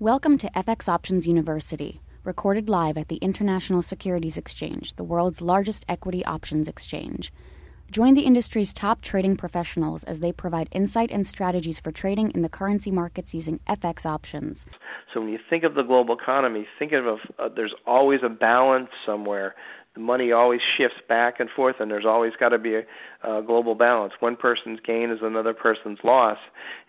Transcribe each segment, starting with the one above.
Welcome to FX Options University, recorded live at the International Securities Exchange, the world's largest equity options exchange. Join the industry's top trading professionals as they provide insight and strategies for trading in the currency markets using FX options. So when you think of the global economy, think of there's always a balance somewhere. The money always shifts back and forth, and there's always got to be a global balance. One person's gain is another person's loss.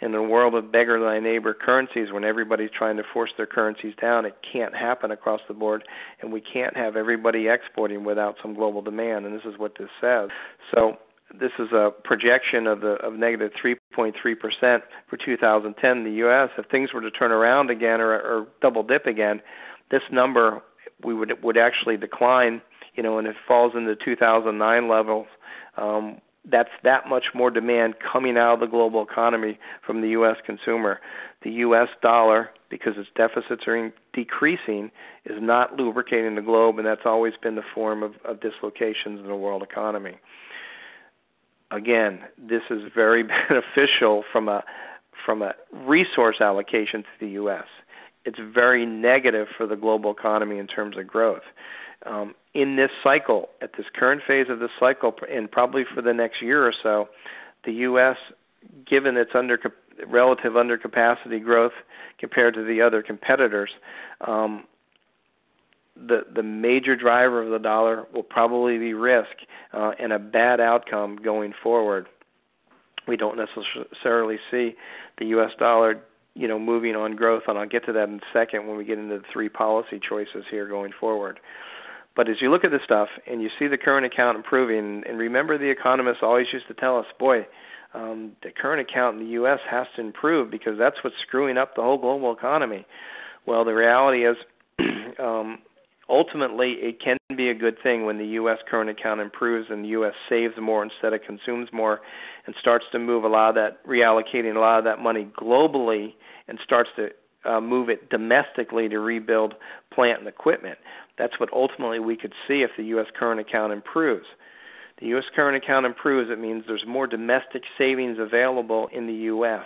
In a world of beggar thy neighbor currencies, when everybody's trying to force their currencies down, it can't happen across the board, and we can't have everybody exporting without some global demand, and this is what this says. So this is a projection of negative 3.3% for 2010 in the U.S. If things were to turn around again or double dip again, this number would actually decline. And it falls into 2009 levels. That's that much more demand coming out of the global economy from the U.S. consumer. The U.S. dollar, because its deficits are decreasing, is not lubricating the globe, and that's always been the form of dislocations in the world economy. Again, this is very beneficial from a resource allocation to the U.S. It's very negative for the global economy in terms of growth. In this cycle, at this current phase of this cycle, and probably for the next year or so, the U.S., given its relative undercapacity growth compared to the other competitors, the major driver of the dollar will probably be risk and a bad outcome going forward. We don't necessarily see the U.S. dollar moving on growth, and I'll get to that in a second when we get into the three policy choices here going forward. But as you look at this stuff and you see the current account improving, and remember the economists always used to tell us, boy, the current account in the U.S. has to improve because that's what's screwing up the whole global economy. Well, the reality is ultimately it can be a good thing when the U.S. current account improves and the U.S. saves more instead of consumes more and starts to move reallocating a lot of that money globally and starts to move it domestically to rebuild plant and equipment. That's what ultimately we could see if the U.S. current account improves. The U.S. current account improves, it means there's more domestic savings available in the U.S.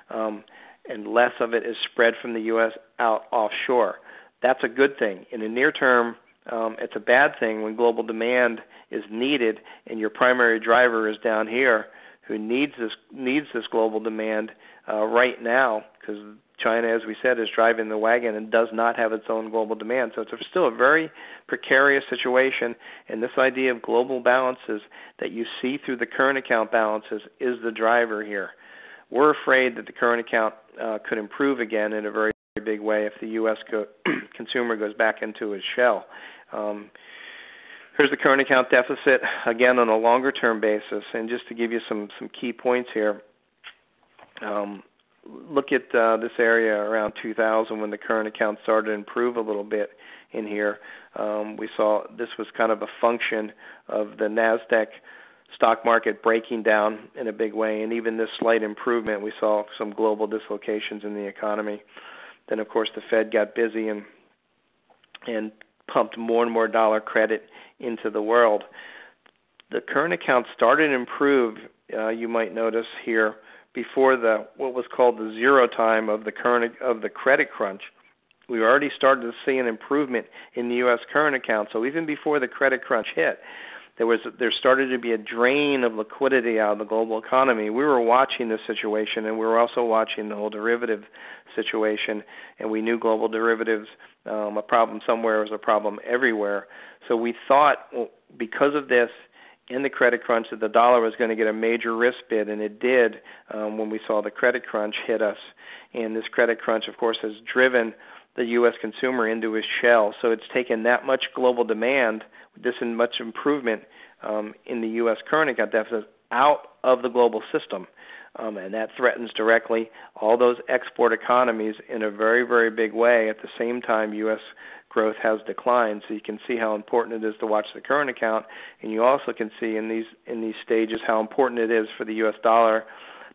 And less of it is spread from the U.S. out offshore. That's a good thing. In the near term, it's a bad thing when global demand is needed and your primary driver is down here who needs this global demand right now because China, as we said, is driving the wagon and does not have its own global demand. So it's still a very precarious situation, and this idea of global balances that you see through the current account balances is the driver here. We're afraid that the current account could improve again in a very big way if the U.S. consumer goes back into his shell. Here's the current account deficit, again, on a longer-term basis, and just to give you some key points here. Look at this area around 2000 when the current account started to improve a little bit in here. We saw this was kind of a function of the NASDAQ stock market breaking down in a big way, and even this slight improvement, we saw some global dislocations in the economy. Then, of course, the Fed got busy and pumped more and more dollar credit into the world. The current account started to improve, you might notice here, before what was called the zero time of the credit crunch. We already started to see an improvement in the U.S. current account. So even before the credit crunch hit, there started to be a drain of liquidity out of the global economy. We were watching this situation, and we were also watching the whole derivative situation, and we knew global derivatives, a problem somewhere was a problem everywhere. So we thought, well, because of this, in the credit crunch, that the dollar was going to get a major risk bid, and it did when we saw the credit crunch hit us. And this credit crunch, of course, has driven the U.S. consumer into his shell. So it's taken that much global demand, this and much improvement in the U.S. current account deficit out of the global system. And that threatens directly all those export economies in a very, very big way. At the same time, U.S. growth has declined. So you can see how important it is to watch the current account, and you also can see in these stages how important it is for the U.S. dollar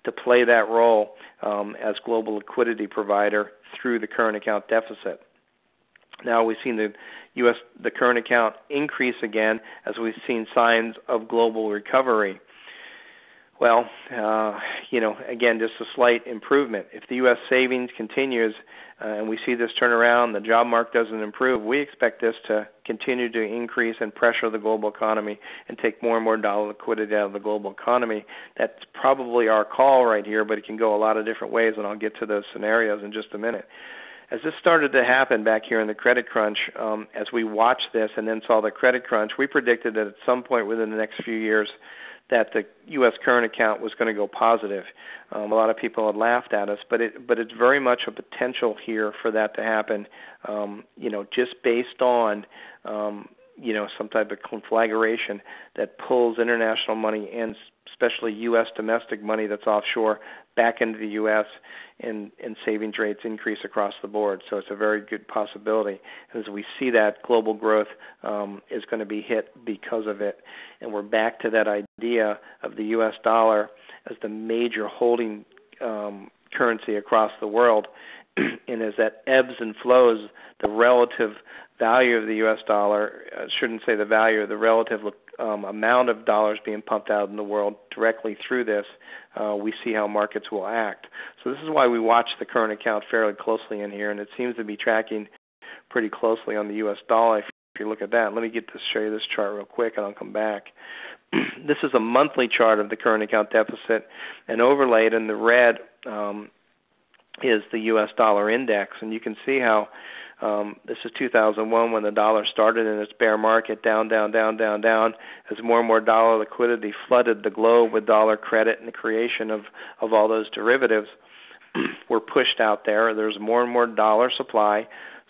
to play that role as global liquidity provider through the current account deficit. Now we've seen the current account increase again as we've seen signs of global recovery. Well, again, just a slight improvement. If the U.S. savings continues and we see this turnaround, the job market doesn't improve, we expect this to continue to increase and pressure the global economy and take more and more dollar liquidity out of the global economy. That's probably our call right here, but it can go a lot of different ways, and I'll get to those scenarios in just a minute. As this started to happen back here in the credit crunch, as we watched this and then saw the credit crunch, we predicted that at some point within the next few years that the U.S. current account was going to go positive. A lot of people had laughed at us, but it's very much a potential here for that to happen, just based on, some type of conflagration that pulls international money and especially U.S. domestic money that's offshore back into the U.S. and savings rates increase across the board. So it's a very good possibility. As we see that, global growth is going to be hit because of it. And we're back to that idea of the U.S. dollar as the major holding currency across the world. And as that ebbs and flows, the relative value of the U.S. dollar, shouldn't say the value, the relative amount of dollars being pumped out in the world directly through this, we see how markets will act. So this is why we watch the current account fairly closely in here, and it seems to be tracking pretty closely on the U.S. dollar. If you look at that, let me show you this chart real quick, and I'll come back. This is a monthly chart of the current account deficit, and overlaid in the red is the U.S. dollar index, and you can see how this is 2001 when the dollar started in its bear market, down, as more and more dollar liquidity flooded the globe with dollar credit and the creation of all those derivatives were pushed out there. There's more and more dollar supply,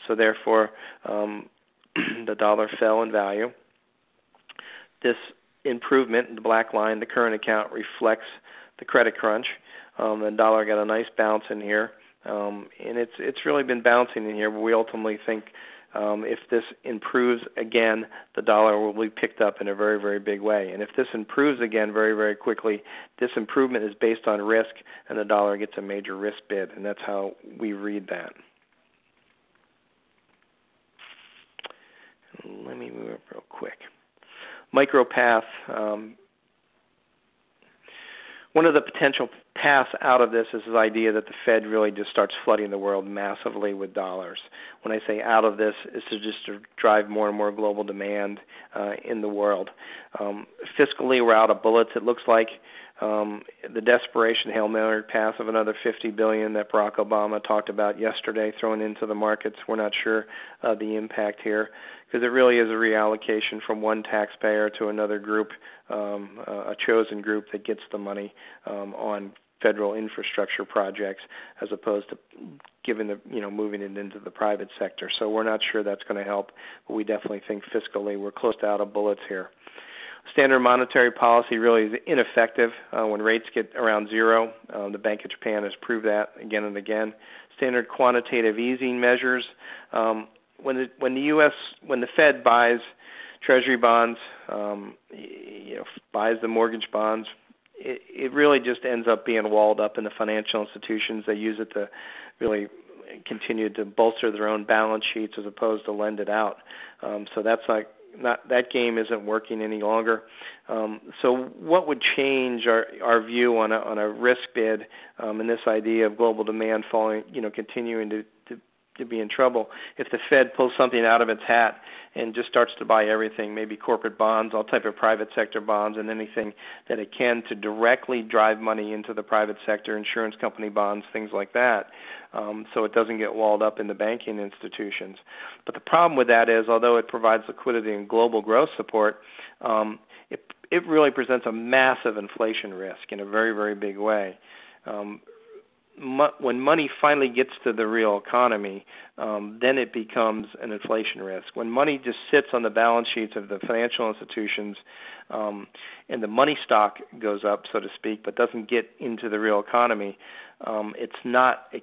so therefore the dollar fell in value. This improvement, the black line, the current account, reflects the credit crunch. The dollar got a nice bounce in here. And it's really been bouncing in here, but we ultimately think if this improves again, the dollar will be picked up in a very, very big way. And if this improves again very, very quickly, this improvement is based on risk, and the dollar gets a major risk bid, and that's how we read that. Let me move up real quick. Micropath. One of the potential paths out of this is this idea that the Fed really just starts flooding the world massively with dollars. When I say out of this, it's to drive more and more global demand in the world. Fiscally, we're out of bullets, it looks like. The desperation Hail Mary pass of another $50 billion that Barack Obama talked about yesterday thrown into the markets, we're not sure the impact here, because it really is a reallocation from one taxpayer to another group, a chosen group that gets the money on federal infrastructure projects, as opposed to moving it into the private sector. So we're not sure that's going to help, but we definitely think fiscally we're close to out of bullets here. Standard monetary policy really is ineffective when rates get around zero. The Bank of Japan has proved that again and again. Standard quantitative easing measures. When the Fed buys Treasury bonds, buys the mortgage bonds, it really just ends up being walled up in the financial institutions. They use it to really continue to bolster their own balance sheets as opposed to lend it out. So that's that game isn't working any longer. So what would change our view on a risk bid and this idea of global demand falling, continuing to be in trouble if the Fed pulls something out of its hat and just starts to buy everything, maybe corporate bonds, all type of private sector bonds, and anything that it can to directly drive money into the private sector, insurance company bonds, things like that, so it doesn't get walled up in the banking institutions. But the problem with that is, although it provides liquidity and global growth support, it really presents a massive inflation risk in a very, very big way. When money finally gets to the real economy, then it becomes an inflation risk. When money just sits on the balance sheets of the financial institutions and the money stock goes up, so to speak, but doesn't get into the real economy, it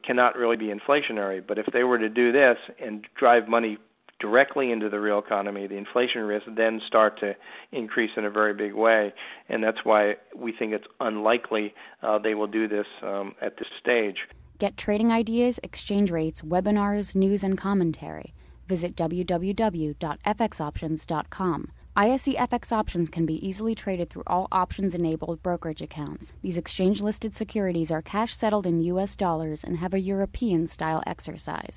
cannot really be inflationary. But if they were to do this and drive money directly into the real economy, the inflation risks then start to increase in a very big way, and that's why we think it's unlikely they will do this at this stage. Get trading ideas, exchange rates, webinars, news, and commentary. Visit www.fxoptions.com ISE FX options can be easily traded through all options-enabled brokerage accounts. These exchange-listed securities are cash-settled in U.S. dollars and have a European-style exercise.